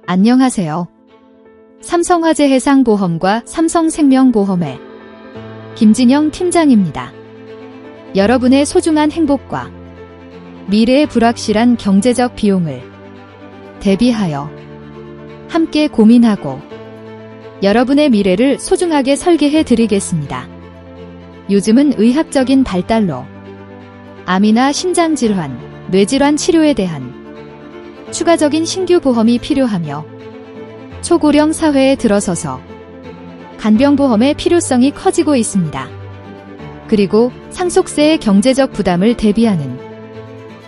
안녕하세요. 삼성화재 해상보험과 삼성생명보험의 김진영 팀장입니다. 여러분의 소중한 행복과 미래의 불확실한 경제적 비용을 대비하여 함께 고민하고 여러분의 미래를 소중하게 설계해 드리겠습니다. 요즘은 의학적인 발달로 암이나 심장질환, 뇌질환 치료에 대한 추가적인 신규 보험이 필요하며 초고령 사회에 들어서서 간병보험의 필요성이 커지고 있습니다. 그리고 상속세의 경제적 부담을 대비하는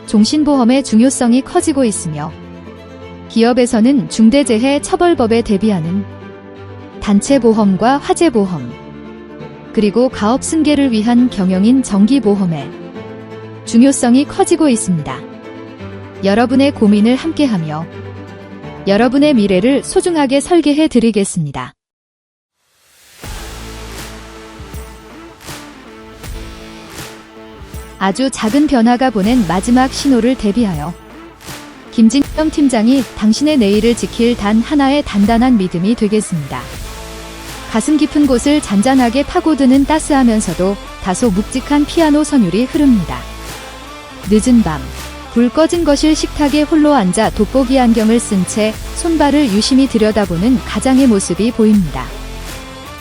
종신보험의 중요성이 커지고 있으며 기업에서는 중대재해처벌법에 대비하는 단체보험과 화재보험, 그리고 가업 승계를 위한 경영인 정기보험의 중요성이 커지고 있습니다. 여러분의 고민을 함께하며 여러분의 미래를 소중하게 설계해 드리겠습니다. 아주 작은 변화가 보낸 마지막 신호를 대비하여 김진영 팀장이 당신의 내일을 지킬 단 하나의 단단한 믿음이 되겠습니다. 가슴 깊은 곳을 잔잔하게 파고드는 따스하면서도 다소 묵직한 피아노 선율이 흐릅니다. 늦은 밤, 불 꺼진 거실 식탁에 홀로 앉아 돋보기 안경을 쓴 채 손발을 유심히 들여다보는 가장의 모습이 보입니다.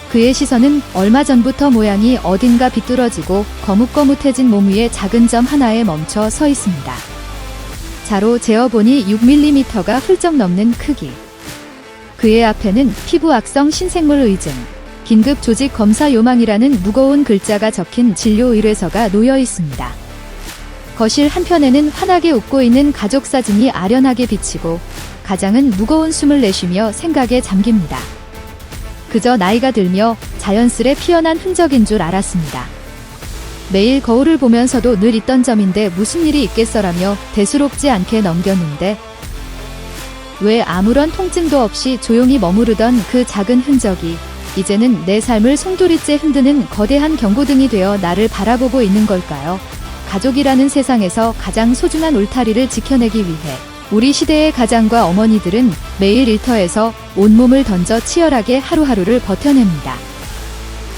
그의 시선은 얼마 전부터 모양이 어딘가 비뚤어지고 거뭇거뭇해진 몸 위에 작은 점 하나에 멈춰 서 있습니다. 자로 재어보니 6mm가 훌쩍 넘는 크기. 그의 앞에는 피부 악성 신생물 의증, 긴급 조직 검사 요망이라는 무거운 글자가 적힌 진료 의뢰서가 놓여 있습니다. 거실 한편에는 환하게 웃고 있는 가족 사진이 아련하게 비치고 가장은 무거운 숨을 내쉬며 생각에 잠깁니다. 그저 나이가 들며 자연스레 피어난 흔적인 줄 알았습니다. 매일 거울을 보면서도 늘 있던 점인데 무슨 일이 있겠어라며 대수롭지 않게 넘겼는데 왜 아무런 통증도 없이 조용히 머무르던 그 작은 흔적이 이제는 내 삶을 송두리째 흔드는 거대한 경고등이 되어 나를 바라보고 있는 걸까요? 가족이라는 세상에서 가장 소중한 울타리를 지켜내기 위해 우리 시대의 가장과 어머니들은 매일 일터에서 온몸을 던져 치열하게 하루하루를 버텨냅니다.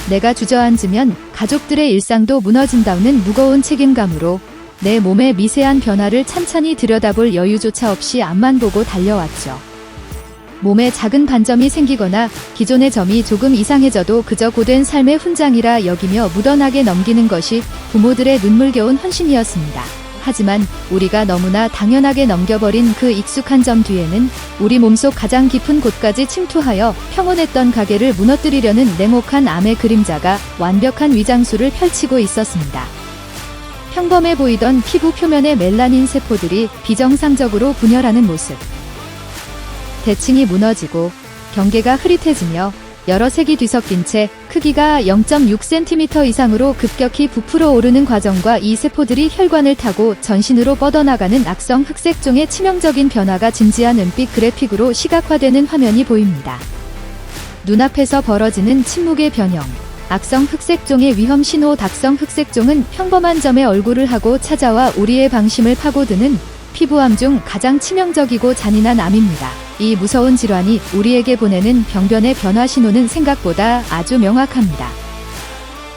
내가 주저앉으면 가족들의 일상도 무너진다는 무거운 책임감으로 내 몸의 미세한 변화를 찬찬히 들여다볼 여유조차 없이 앞만 보고 달려왔죠. 몸에 작은 반점이 생기거나 기존의 점이 조금 이상해져도 그저 고된 삶의 훈장이라 여기며 무던하게 넘기는 것이 부모들의 눈물겨운 헌신이었습니다. 하지만 우리가 너무나 당연하게 넘겨버린 그 익숙한 점 뒤에는 우리 몸속 가장 깊은 곳까지 침투하여 평온했던 가게를 무너뜨리려는 냉혹한 암의 그림자가 완벽한 위장수를 펼치고 있었습니다. 평범해 보이던 피부 표면의 멜라닌 세포들이 비정상적으로 분열하는 모습. 대칭이 무너지고 경계가 흐릿해지며 여러 색이 뒤섞인 채 크기가 0.6cm 이상으로 급격히 부풀어 오르는 과정과 이 세포들이 혈관을 타고 전신으로 뻗어나가는 악성 흑색종의 치명적인 변화가 진지한 은빛 그래픽으로 시각화되는 화면이 보입니다. 눈앞에서 벌어지는 침묵의 변형, 악성 흑색종의 위험 신호. dak성 흑색종은 평범한 점에 얼굴을 하고 찾아와 우리의 방심을 파고드는 피부암 중 가장 치명적이고 잔인한 암입니다. 이 무서운 질환이 우리에게 보내는 병변의 변화 신호는 생각보다 아주 명확합니다.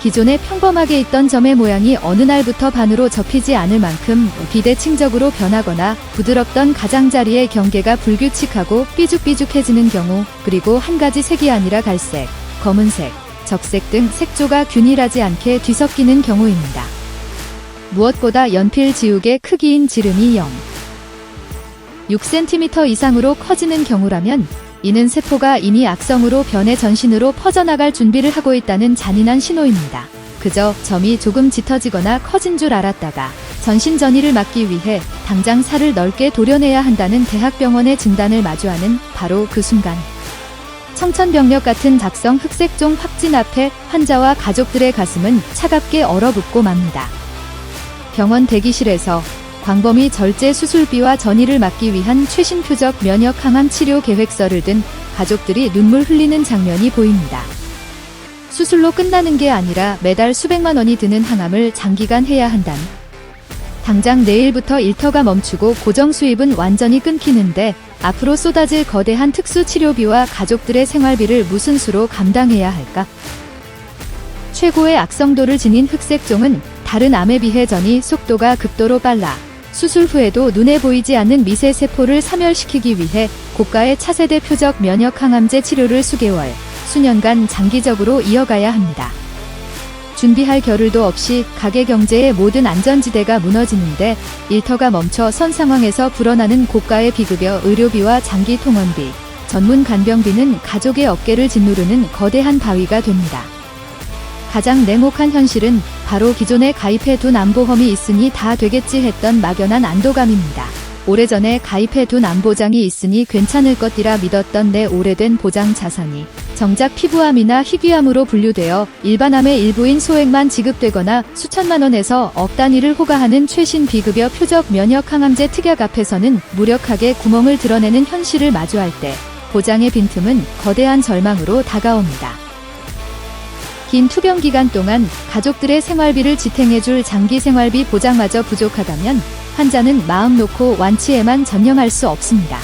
기존에 평범하게 있던 점의 모양이 어느 날부터 반으로 접히지 않을 만큼 비대칭적으로 변하거나 부드럽던 가장자리의 경계가 불규칙하고 삐죽삐죽해지는 경우, 그리고 한 가지 색이 아니라 갈색, 검은색, 적색 등 색조가 균일하지 않게 뒤섞이는 경우입니다. 무엇보다 연필 지우개 크기인 지름이 6cm 이상으로 커지는 경우라면 이는 세포가 이미 악성으로 변해 전신으로 퍼져나갈 준비를 하고 있다는 잔인한 신호입니다. 그저 점이 조금 짙어지거나 커진 줄 알았다가 전신 전이를 막기 위해 당장 살을 넓게 도려내야 한다는 대학병원의 진단을 마주하는 바로 그 순간, 청천벽력 같은 dak성 흑색종 확진 앞에 환자와 가족들의 가슴은 차갑게 얼어붙고 맙니다. 병원 대기실에서 광범위 절제 수술비와 전이를 막기 위한 최신 표적 면역 항암 치료 계획서를 든 가족들이 눈물 흘리는 장면이 보입니다. 수술로 끝나는 게 아니라 매달 수백만 원이 드는 항암을 장기간 해야 한다는. 당장 내일부터 일터가 멈추고 고정 수입은 완전히 끊기는데 앞으로 쏟아질 거대한 특수 치료비와 가족들의 생활비를 무슨 수로 감당해야 할까? 최고의 악성도를 지닌 흑색종은 다른 암에 비해 전이 속도가 극도로 빨라 수술 후에도 눈에 보이지 않는 미세 세포를 사멸시키기 위해 고가의 차세대 표적 면역 항암제 치료를 수개월, 수년간 장기적으로 이어가야 합니다. 준비할 겨를도 없이 가계 경제의 모든 안전지대가 무너지는데 일터가 멈춰 선 상황에서 불어나는 고가의 비급여 의료비와 장기 통원비, 전문 간병비는 가족의 어깨를 짓누르는 거대한 바위가 됩니다. 가장 냉혹한 현실은 바로 기존에 가입해둔 암보험이 있으니 다 되겠지 했던 막연한 안도감입니다. 오래전에 가입해둔 암보장이 있으니 괜찮을 것이라 믿었던 내 오래된 보장 자산이 정작 피부암이나 희귀암으로 분류되어 일반암의 일부인 소액만 지급되거나 수천만 원에서 억 단위를 호가하는 최신 비급여 표적 면역 항암제 특약 앞에서는 무력하게 구멍을 드러내는 현실을 마주할 때 보장의 빈틈은 거대한 절망으로 다가옵니다. 긴 투병 기간 동안 가족들의 생활비를 지탱해줄 장기 생활비 보장마저 부족하다면 환자는 마음 놓고 완치에만 전념할 수 없습니다.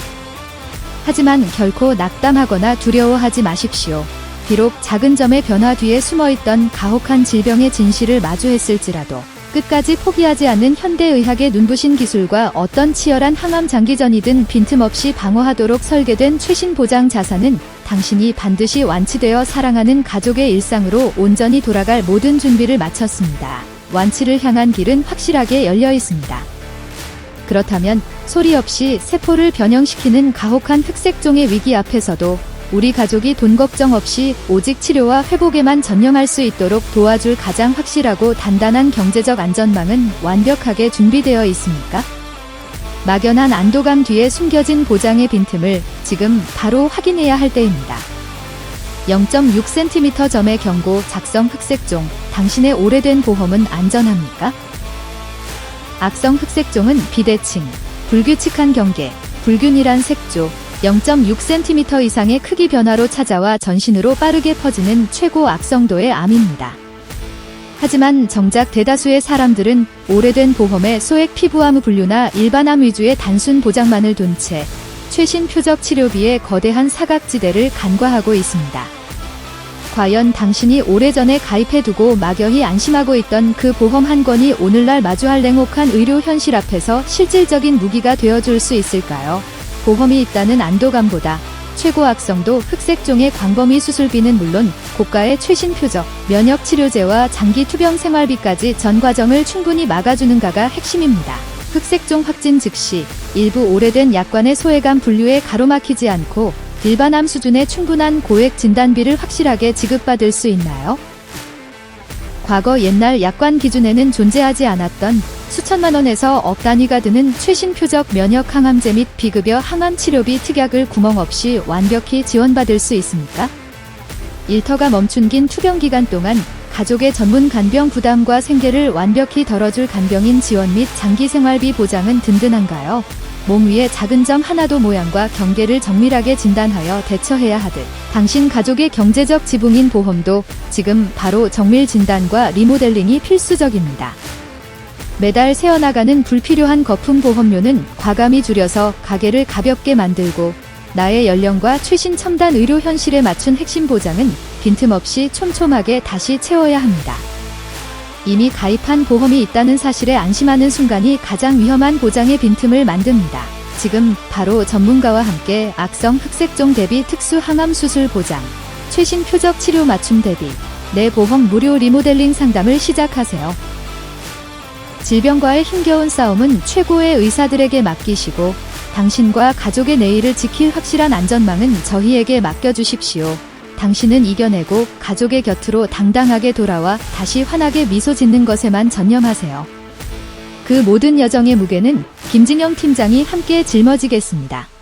하지만 결코 낙담하거나 두려워하지 마십시오. 비록 작은 점의 변화 뒤에 숨어있던 가혹한 질병의 진실을 마주했을지라도 끝까지 포기하지 않는 현대의학의 눈부신 기술과 어떤 치열한 항암 장기전이든 빈틈없이 방어하도록 설계된 최신 보장 자산은 당신이 반드시 완치되어 사랑하는 가족의 일상으로 온전히 돌아갈 모든 준비를 마쳤습니다. 완치를 향한 길은 확실하게 열려 있습니다. 그렇다면 소리 없이 세포를 변형시키는 가혹한 흑색종의 위기 앞에서도 우리 가족이 돈 걱정 없이 오직 치료와 회복에만 전념할 수 있도록 도와줄 가장 확실하고 단단한 경제적 안전망은 완벽하게 준비되어 있습니까? 막연한 안도감 뒤에 숨겨진 보장의 빈틈을 지금 바로 확인해야 할 때입니다. 0.6cm 점의 경고 작성 흑색종, 당신의 오래된 보험은 안전합니까? 악성 흑색종은 비대칭, 불규칙한 경계, 불균일한 색조, 0.6cm 이상의 크기 변화로 찾아와 전신으로 빠르게 퍼지는 최고 악성도의 암입니다. 하지만 정작 대다수의 사람들은 오래된 보험의 소액 피부암 분류나 일반암 위주의 단순 보장만을 둔 채 최신 표적 치료비의 거대한 사각지대를 간과하고 있습니다. 과연 당신이 오래전에 가입해두고 막연히 안심하고 있던 그 보험 한 건이 오늘날 마주할 냉혹한 의료 현실 앞에서 실질적인 무기가 되어줄 수 있을까요? 보험이 있다는 안도감보다 최고 악성도 흑색종의 광범위 수술비는 물론 고가의 최신 표적, 면역 치료제와 장기 투병 생활비까지 전 과정을 충분히 막아주는가가 핵심입니다. 흑색종 확진 즉시 일부 오래된 약관의 소외감 분류에 가로막히지 않고 일반암 수준의 충분한 고액 진단비를 확실하게 지급받을 수 있나요? 과거 옛날 약관 기준에는 존재하지 않았던 수천만 원에서 억 단위가 드는 최신 표적 면역 항암제 및 비급여 항암 치료비 특약을 구멍 없이 완벽히 지원받을 수 있습니까? 일터가 멈춘 긴 투병 기간 동안 가족의 전문 간병 부담과 생계를 완벽히 덜어줄 간병인 지원 및 장기 생활비 보장은 든든한가요? 몸 위에 작은 점 하나도 모양과 경계를 정밀하게 진단하여 대처해야 하듯 당신 가족의 경제적 지붕인 보험도 지금 바로 정밀 진단과 리모델링이 필수적입니다. 매달 새어나가는 불필요한 거품 보험료는 과감히 줄여서 가계를 가볍게 만들고 나의 연령과 최신 첨단 의료 현실에 맞춘 핵심 보장은 빈틈없이 촘촘하게 다시 채워야 합니다. 이미 가입한 보험이 있다는 사실에 안심하는 순간이 가장 위험한 보장의 빈틈을 만듭니다. 지금 바로 전문가와 함께 악성 흑색종 대비 특수 항암 수술 보장, 최신 표적 치료 맞춤 대비, 내 보험 무료 리모델링 상담을 시작하세요. 질병과의 힘겨운 싸움은 최고의 의사들에게 맡기시고 당신과 가족의 내일을 지킬 확실한 안전망은 저희에게 맡겨주십시오. 당신은 이겨내고 가족의 곁으로 당당하게 돌아와 다시 환하게 미소 짓는 것에만 전념하세요. 그 모든 여정의 무게는 김진영 팀장이 함께 짊어지겠습니다.